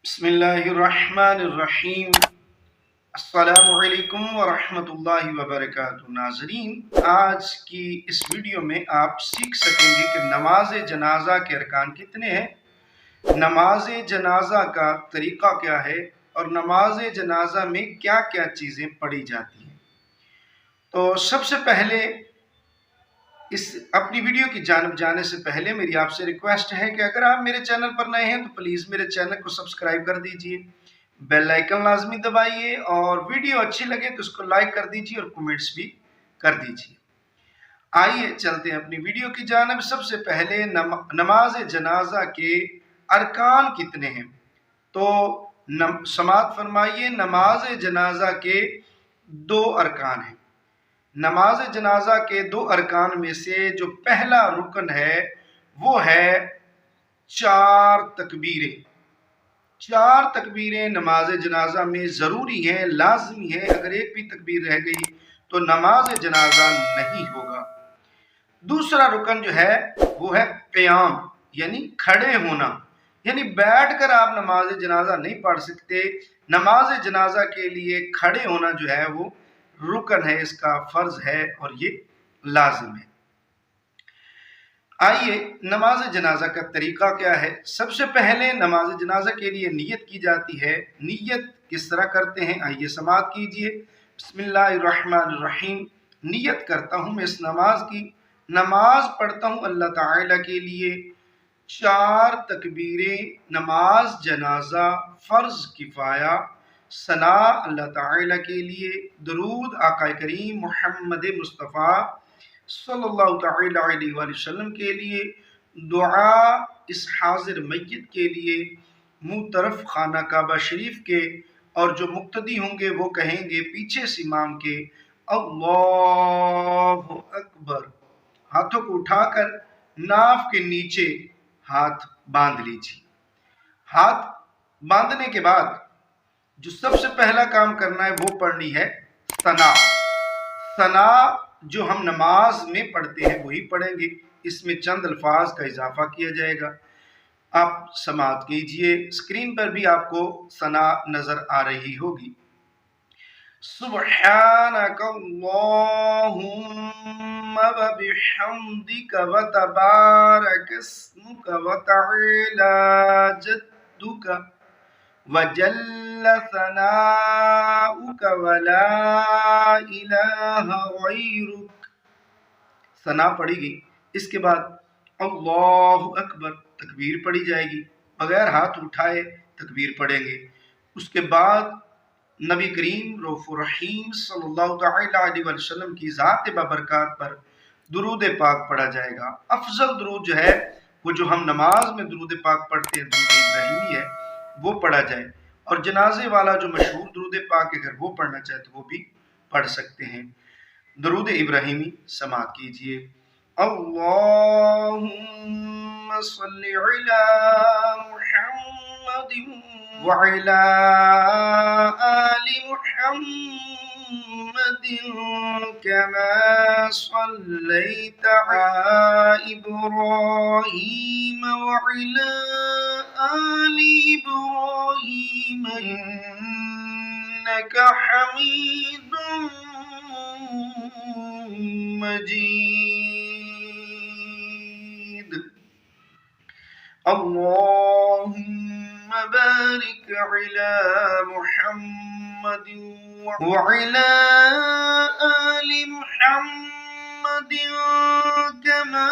بسم اللہ الرحمن الرحیم۔ السلام علیکم ورحمۃ اللہ وبرکاتہ۔ ناظرین، آج کی اس ویڈیو میں آپ سیکھ سکیں گے کہ نماز جنازہ کے ارکان کتنے ہیں، نماز جنازہ کا طریقہ کیا ہے اور نماز جنازہ میں کیا کیا چیزیں پڑھی جاتی ہیں۔ تو سب سے پہلے اپنی ویڈیو کی جانب جانے سے پہلے میری آپ سے ریکویسٹ ہے کہ اگر آپ میرے چینل پر نئے ہیں تو پلیز میرے چینل کو سبسکرائب کر دیجئے، بیل آئیکن لازمی دبائیے اور ویڈیو اچھی لگے تو اس کو لائک کر دیجئے اور کومنٹس بھی کر دیجئے۔ آئیے چلتے ہیں اپنی ویڈیو کی جانب۔ سب سے پہلے نماز جنازہ کے ارکان کتنے ہیں، تو سماعت فرمائیے، نماز جنازہ کے 2 ارکان ہیں۔ نماز جنازہ کے 2 ارکان میں سے جو پہلا رکن ہے وہ ہے 4 تکبیریں۔ 4 تکبیریں نماز جنازہ میں ضروری ہیں، لازمی ہیں۔ اگر ایک بھی تکبیر رہ گئی تو نماز جنازہ نہیں ہوگا۔ دوسرا رکن جو ہے وہ ہے قیام، یعنی کھڑے ہونا، یعنی بیٹھ کر آپ نماز جنازہ نہیں پڑھ سکتے۔ نماز جنازہ کے لیے کھڑے ہونا جو ہے وہ رکن ہے، اس کا فرض ہے اور یہ لازم ہے۔ آئیے نماز جنازہ کا طریقہ کیا ہے۔ سب سے پہلے نماز جنازہ کے لیے نیت کی جاتی ہے۔ نیت کس طرح کرتے ہیں، آئیے سماعت کیجئے۔ بسم اللہ الرحمن الرحیم۔ نیت کرتا ہوں میں اس نماز کی، نماز پڑھتا ہوں اللہ تعالی کے لیے۔ 4 تکبیریں، نماز جنازہ، فرض کفایہ، ثنا اللہ تعالی کے لیے، درود آقا کریم محمد مصطفیٰ صلی اللہ تعالی علیہ وآلہ وسلم کے لیے، دعا اس حاضر میت کے لیے، منہ طرف خانہ کعبہ شریف کے، اور جو مقتدی ہوں گے وہ کہیں گے پیچھے سے امام کے اللہ اکبر۔ ہاتھوں کو اٹھا کر ناف کے نیچے ہاتھ باندھ لیجیے۔ ہاتھ باندھنے کے بعد جو سب سے پہلا کام کرنا ہے وہ پڑھنی ہے ثنا۔ ثنا جو ہم نماز میں پڑھتے ہیں وہی پڑھیں گے، اس میں چند الفاظ کا اضافہ کیا جائے گا۔ آپ سماعت کیجئے، اسکرین پر بھی آپ کو ثنا نظر آ رہی ہوگی۔ سبحانک اللہم وبحمدک وتبارک اسمک وتعالی جدک وجل ثناؤک ولا الہ غیرک۔ ثنا پڑھی گئی، اس کے بعد اللہ اکبر تکبیر پڑھی جائے گی، بغیر ہاتھ اٹھائے تکبیر پڑھیں گے۔ اس کے بعد نبی کریم رؤوف الرحیم صلی اللہ تعالی علیہ وسلم کی ذات بابرکات پر درود پاک پڑھا جائے گا۔ افضل درود جو ہے وہ جو ہم نماز میں درود پاک پڑھتے ہیں، درود ابراہیمی ہے، وہ پڑھا جائے، اور جنازے والا جو مشہور درود پاک اگر وہ پڑھنا چاہے تو وہ بھی پڑھ سکتے ہیں۔ درود ابراہیمی سماعت کیجئے۔ اللہم صلی علی محمد وعلی آل محمد کما صلیت علی ابراہیم وعلی آل ابراہیم انک حمید مجید۔ اللہم بارک علی محمد وعلی آل محمد کما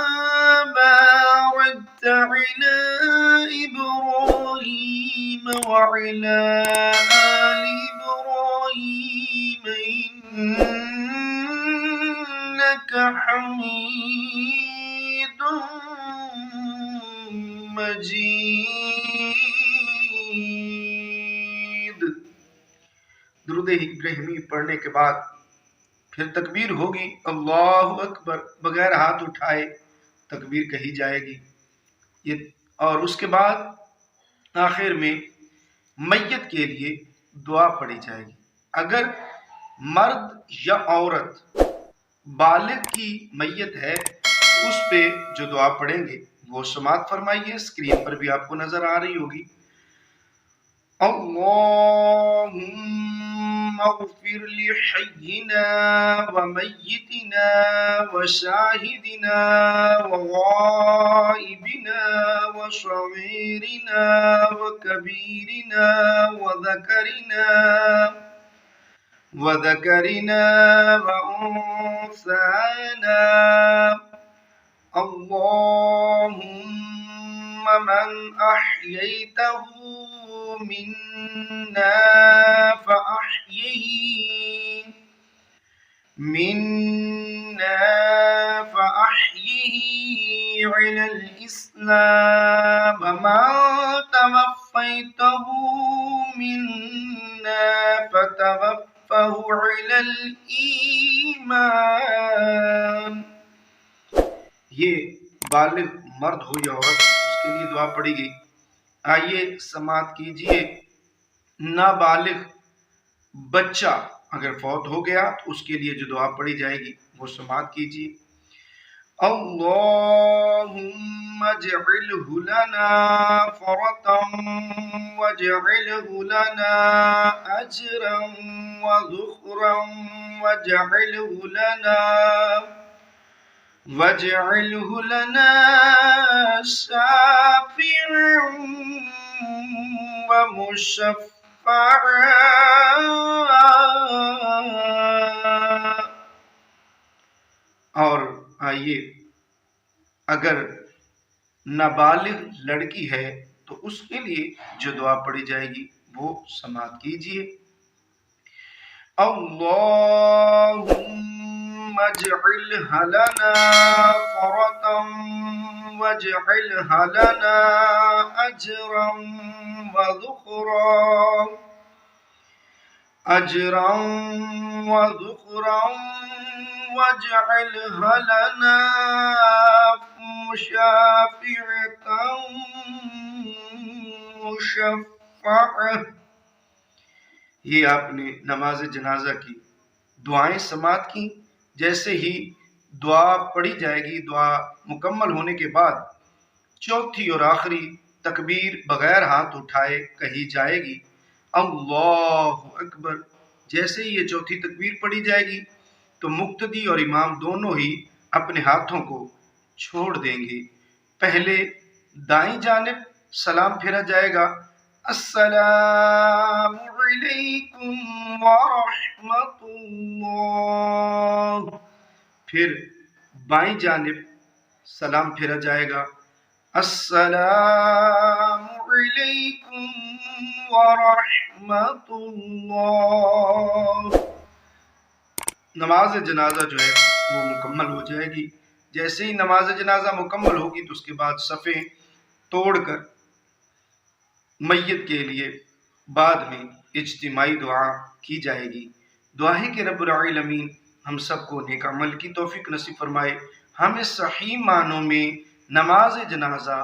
بارکت علی ابراہیم وعلی آل ابراہیم انک حمید مجید۔ درود ابراہیمی پڑھنے کے بعد پھر تکبیر ہوگی، اللہ اکبر، بغیر ہاتھ اٹھائے تکبیر کہی جائے گی، اور اس کے بعد آخر میں میت کے لیے دعا پڑھی جائے گی۔ اگر مرد یا عورت بالغ کی میت ہے اس پہ جو دعا پڑھیں گے وہ سماعت فرمائیے، اسکرین پر بھی آپ کو نظر آ رہی ہوگی۔ اللهم اغفر لحينا وميتنا وشاهدنا وغائبنا وصغيرنا وكبيرنا وذكرنا وأنثانا. اللهم من أحييته منا فأحيه على الإسلام، ومن توفيته منا فتوفه على الإيمان. یہ بالغ مرد ہو یا عورت اس کے لیے دعا پڑھی گئی. آئیے سماعت کیجئے. نابالغ بچہ اگر فوت ہو گیا تو اس کے لیے جو دعا پڑھی جائے گی وہ سماعت کیجئے. اللهم اجعله لنا فرطا واجعله لنا أجرا وذخرا واجعله لنا شافعا ومشفعا. اور آئیے اگر نابالغ لڑکی ہے تو اس کے لیے جو دعا پڑھی جائے گی وہ سماعت کیجئے. اللهم اجعلها لنا فرطا واجعلها لنا أجرا وذخرا واجعلها لنا مشفعة. یہ آپ نے نماز جنازہ کی دعائیں سماعت کی. جیسے ہی دعا پڑھی جائے گی، دعا مکمل ہونے کے بعد چوتھی اور آخری تکبیر بغیر ہاتھ اٹھائے کہی جائے گی، اللہ اکبر. جیسے ہی یہ چوتھی تکبیر پڑھی جائے گی تو مقتدی اور امام دونوں ہی اپنے ہاتھوں کو چھوڑ دیں گے. پہلے دائیں جانب سلام پھیرا جائے گا، السلام علیکم ورحمۃ اللہ. پھر بائیں جانب سلام پھیرا جائے گا، السلام علیکم ورحمۃ اللہ. نماز جنازہ جو ہے وہ مکمل ہو جائے گی. جیسے ہی نماز جنازہ مکمل ہوگی تو اس کے بعد صفیں توڑ کر میت کے لیے بعد میں اجتماعی دعا کی جائے گی. دعا ہے کہ رب العالمین ہم سب کو نیک عمل کی توفیق نصیب فرمائے، ہمیں صحیح معنوں میں نماز جنازہ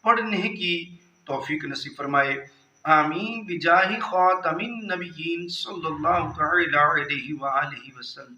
پڑھنے کی توفیق نصیب فرمائے. آمین بجاہ خاتم النبیین صلی اللہ تعالی علیہ وآلہ وسلم.